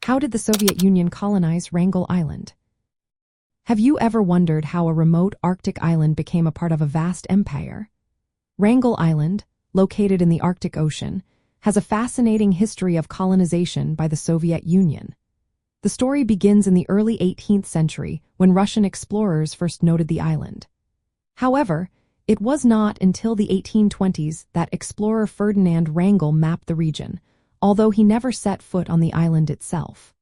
How did the Soviet Union colonize Wrangel Island? Have you ever wondered how a remote Arctic island became a part of a vast empire? Wrangel Island, located in the Arctic Ocean, has a fascinating history of colonization by the Soviet Union. The story begins in the early 18th century when Russian explorers first noted the island. However, it was not until the 1820s that explorer Ferdinand Wrangel mapped the region, although he never set foot on the island itself.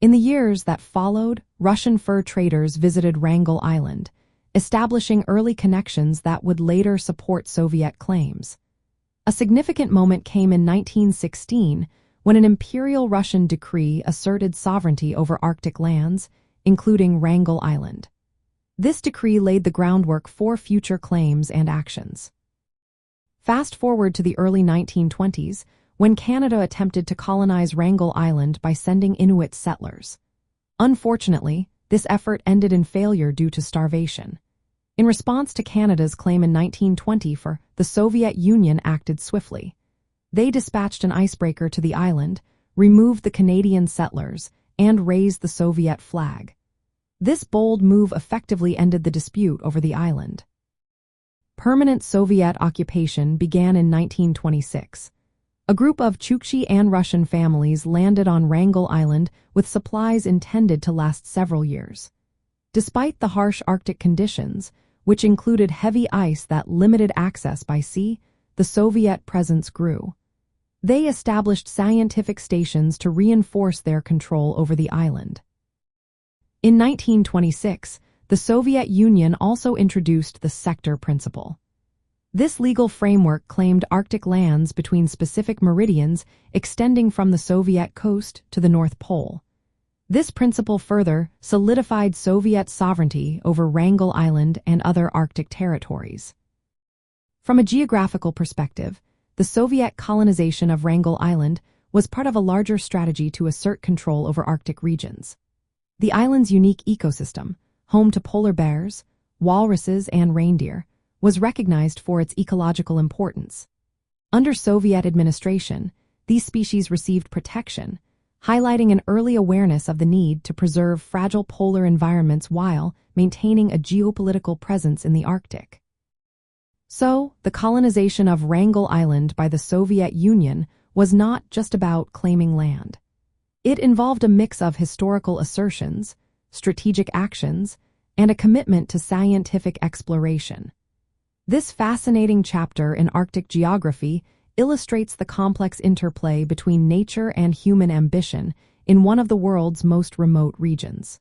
In the years that followed, Russian fur traders visited Wrangel Island, establishing early connections that would later support Soviet claims. A significant moment came in 1916 when an imperial Russian decree asserted sovereignty over Arctic lands, including Wrangel Island. This decree laid the groundwork for future claims and actions. Fast forward to the early 1920s, when Canada attempted to colonize Wrangel Island by sending Inuit settlers. Unfortunately, this effort ended in failure due to starvation. In response to Canada's claim in 1920, the Soviet Union acted swiftly. They dispatched an icebreaker to the island, removed the Canadian settlers, and raised the Soviet flag. This bold move effectively ended the dispute over the island. Permanent Soviet occupation began in 1926. A group of Chukchi and Russian families landed on Wrangel Island with supplies intended to last several years. Despite the harsh Arctic conditions, which included heavy ice that limited access by sea, the Soviet presence grew. They established scientific stations to reinforce their control over the island. In 1926, the Soviet Union also introduced the sector principle. This legal framework claimed Arctic lands between specific meridians extending from the Soviet coast to the North Pole. This principle further solidified Soviet sovereignty over Wrangel Island and other Arctic territories. From a geographical perspective, the Soviet colonization of Wrangel Island was part of a larger strategy to assert control over Arctic regions. The island's unique ecosystem, home to polar bears, walruses, and reindeer, was recognized for its ecological importance. Under Soviet administration, these species received protection, highlighting an early awareness of the need to preserve fragile polar environments while maintaining a geopolitical presence in the Arctic. So, the colonization of Wrangel Island by the Soviet Union was not just about claiming land. It involved a mix of historical assertions, strategic actions, and a commitment to scientific exploration. This fascinating chapter in Arctic geography illustrates the complex interplay between nature and human ambition in one of the world's most remote regions.